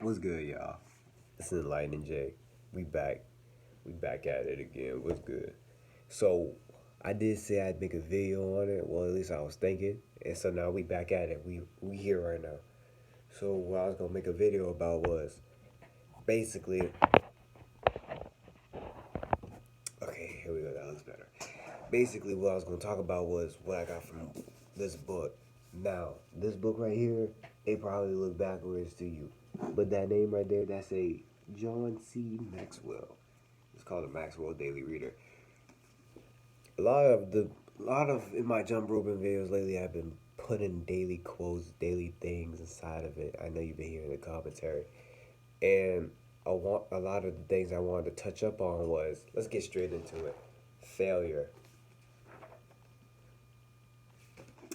What's good, y'all? This is Lightning J. We back. We back at it again. What's good? So, I did say I'd make a video on it. Well, at least I was thinking. And so now we back at it. We here right now. So what I was gonna make a video about was basically. Okay, here we go. That looks better. Basically, what I was gonna talk about was what I got from this book. Now, this book right here, it probably look backwards to you, but that name right there, that's a John C. Maxwell. It's called the Maxwell Daily Reader. A lot of the, a lot of in my Jump Rubin videos lately, I've been putting daily quotes, daily things inside of it. I know you've been hearing the commentary, and a lot of the things I wanted to touch up on was let's get straight into it. Failure.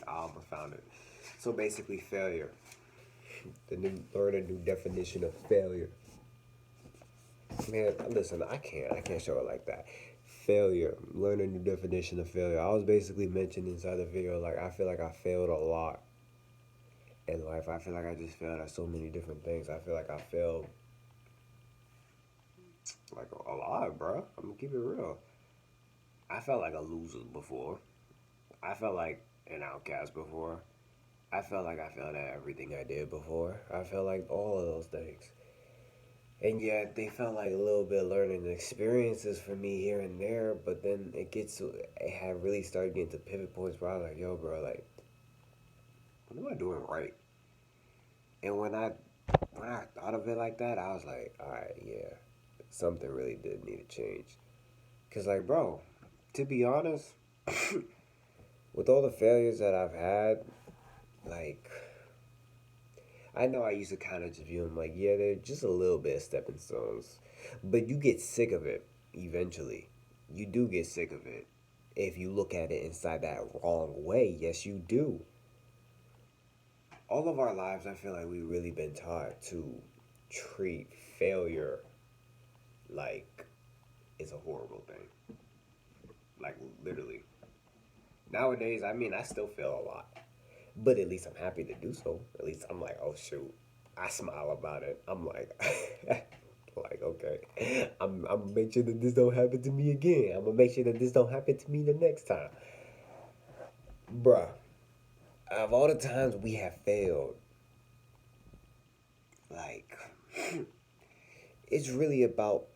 Albert found it. So basically, failure. Learn a new definition of failure. Man, listen, I can't show it like that. Failure. Learn a new definition of failure. I was basically mentioning inside the video like I feel like I failed a lot in life. I feel like I just failed at so many different things. I feel like I failed like a lot, bro. I'm gonna keep it real. I felt like a loser before. I felt like an outcast before. I felt like I failed at everything I did before. I felt like all of those things. And yet they felt like a little bit learning experiences for me here and there, but then it had really started getting to pivot points where I was like, yo, bro, like, what am I doing right? And when I thought of it like that, I was like, all right, yeah, something really did need to change. Cause like, bro, to be honest, with all the failures that I've had, like, I know I used to kind of just view them like, yeah, they're just a little bit of stepping stones. But you get sick of it eventually. You do get sick of it. If you look at it inside that wrong way, yes, you do. All of our lives, I feel like we've really been taught to treat failure like it's a horrible thing. Like, literally. Nowadays, I mean, I still fail a lot. But at least I'm happy to do so. At least I'm like, oh shoot. I smile about it. I'm like, like okay, I'm gonna make sure that this don't happen to me again. I'm gonna make sure that this don't happen to me the next time, bruh. Of all the times we have failed, like it's really about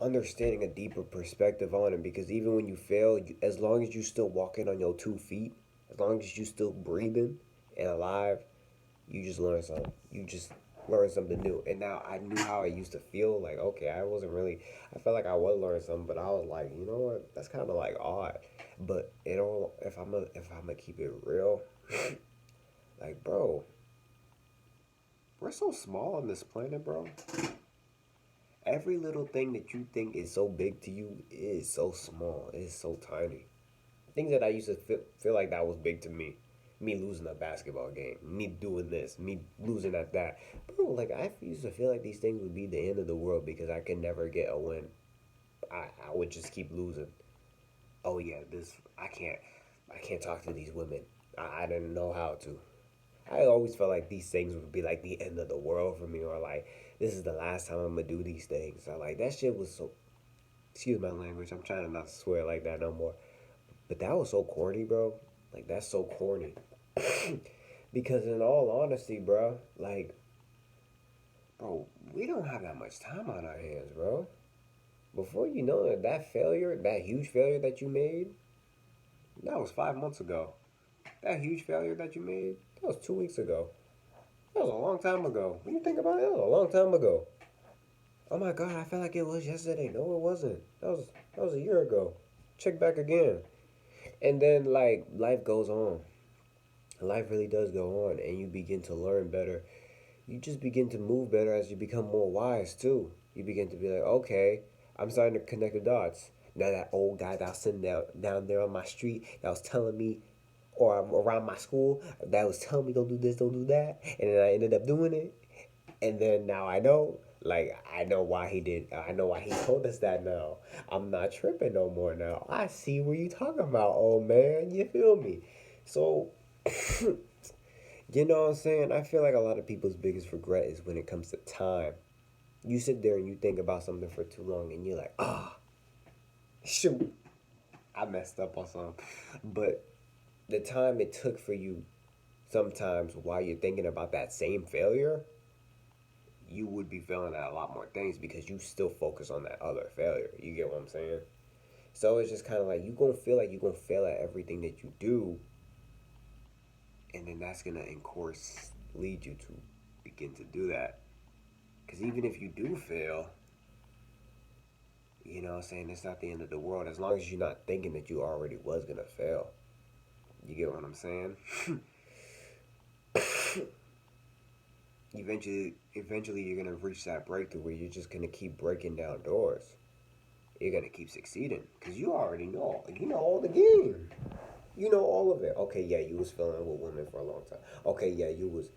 understanding a deeper perspective on it. Because even when you fail, as long as you still walking on your 2 feet, as long as you still breathing and alive, you just learn something. You just learn something new. And now I knew how I used to feel. Like, okay, I wasn't really. I felt like I was learning something, but I was like, you know what? That's kind of like odd. But it all. If I'm gonna keep it real, like, bro, we're so small on this planet, bro. Every little thing that you think is so big to you is so small. It's so tiny. Things that I used to feel like that was big to me. Me losing a basketball game, me doing this, me losing at that. Bro, like I used to feel like these things would be the end of the world because I could never get a win. I would just keep losing. Oh yeah, this I can't talk to these women. I didn't know how to. I always felt like these things would be like the end of the world for me, or like this is the last time I'm gonna do these things. So like that shit was so. Excuse my language. I'm trying to not swear like that no more. But that was so corny, bro. Like that's so corny. Because in all honesty, bro, like, bro, we don't have that much time on our hands, bro. Before you know it, that failure, that huge failure that you made, that was 5 months ago. That huge failure that you made, that was 2 weeks ago. That was a long time ago. When you think about it, that was a long time ago. Oh my god, I felt like it was yesterday. No, it wasn't. That was a year ago. Check back again. And then like life goes on. Life really does go on and you begin to learn better. You just begin to move better as you become more wise too. You begin to be like, okay, I'm starting to connect the dots. Now that old guy that was sitting down there on my street that was telling me, or around my school, that was telling me don't do this, don't do that, and then I ended up doing it, and then now I know, like I know why he did. I know why he told us that now. I'm not tripping no more now. I see what you talking about, old man. You feel me? So You know what I'm saying? I feel like a lot of people's biggest regret is when it comes to time. You sit there and you think about something for too long and you're like, ah, shoot, I messed up on something. But the time it took for you sometimes while you're thinking about that same failure, you would be failing at a lot more things because you still focus on that other failure. You get what I'm saying? So it's just kind of like you gonna feel like you're gonna fail at everything that you do, and then that's gonna, in course, lead you to begin to do that. Because even if you do fail, you know what I'm saying, it's not the end of the world as long as you're not thinking that you already was gonna fail. You get what I'm saying? Eventually, you're gonna reach that breakthrough where you're just gonna keep breaking down doors. You're gonna keep succeeding because you already know. You know all the game. You know all of it. Okay, yeah, you was feeling with women for a long time. Okay, yeah, you was,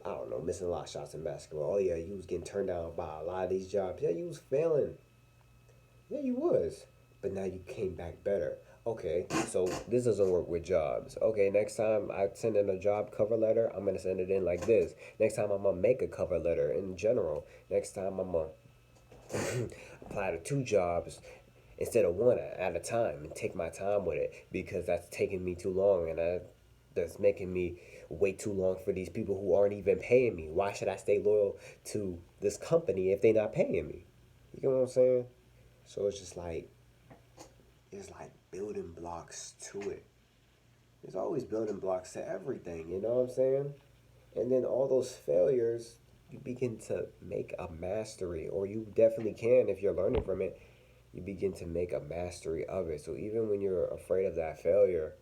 I don't know, missing a lot of shots in basketball. Oh yeah, you was getting turned down by a lot of these jobs. Yeah, you was failing. Yeah, you was. But now you came back better. Okay, so this doesn't work with jobs. Okay, next time I send in a job cover letter, I'm gonna send it in like this. Next time I'm gonna make a cover letter in general. Next time I'm gonna apply to two jobs instead of one at a time and take my time with it because that's taking me too long and that's making me wait too long for these people who aren't even paying me. Why should I stay loyal to this company if they're not paying me? You get what I'm saying? So it's like building blocks to it. There's always building blocks to everything, you know what I'm saying? And then all those failures, you begin to make a mastery, or you definitely can if you're learning from it. You begin to make a mastery of it. So even when you're afraid of that failure,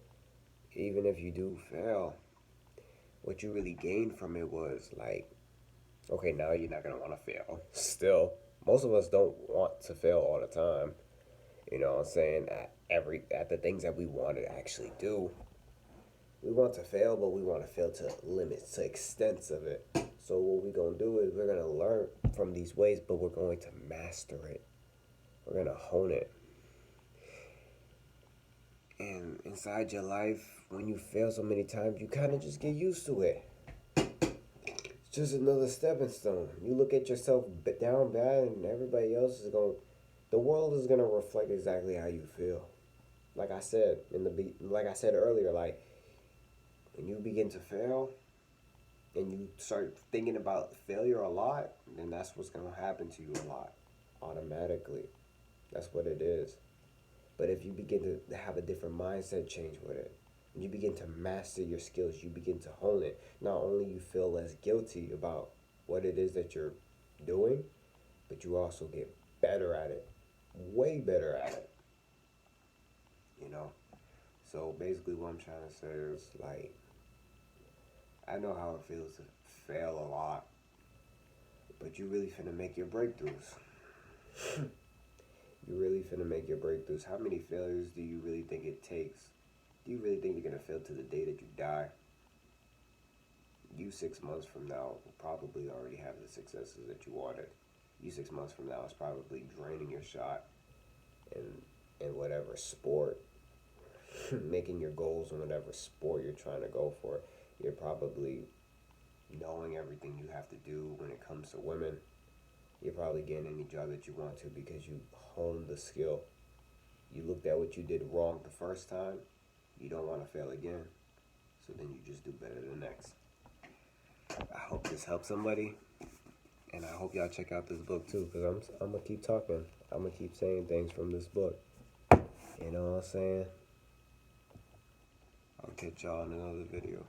even if you do fail, what you really gained from it was like, okay, now you're not gonna want to fail. Still, most of us don't want to fail all the time. You know what I'm saying? At the things that we want to actually do. We want to fail, but we want to fail to limits, to extents of it. So what we're gonna do is we're gonna learn from these ways, but we're going to master it. We're gonna hone it. And inside your life, when you fail so many times, you kind of just get used to it. It's just another stepping stone. You look at yourself down bad, and everybody else is going. The world is gonna reflect exactly how you feel. Like I said like I said earlier, like when you begin to fail and you start thinking about failure a lot, then that's what's gonna happen to you a lot, automatically. That's what it is. But if you begin to have a different mindset change with it, you begin to master your skills, you begin to hone it. Not only you feel less guilty about what it is that you're doing, but you also get better at it, way better at it. You know. So basically, what I'm trying to say is like, I know how it feels to fail a lot, but you really finna make your breakthroughs. You really finna make your breakthroughs. How many failures do you really think it takes? Do you really think you're gonna fail to the day that you die? You 6 months from now will probably already have the successes that you wanted. You 6 months from now is probably draining your shot in whatever sport, making your goals in whatever sport you're trying to go for. You're probably knowing everything you have to do when it comes to women. You're probably getting any job that you want to because you honed the skill. You looked at what you did wrong the first time. You don't want to fail again. So then you just do better the next. I hope this helps somebody. And I hope y'all check out this book too, because I'm going to keep talking. I'm going to keep saying things from this book. You know what I'm saying? I'll catch y'all in another video.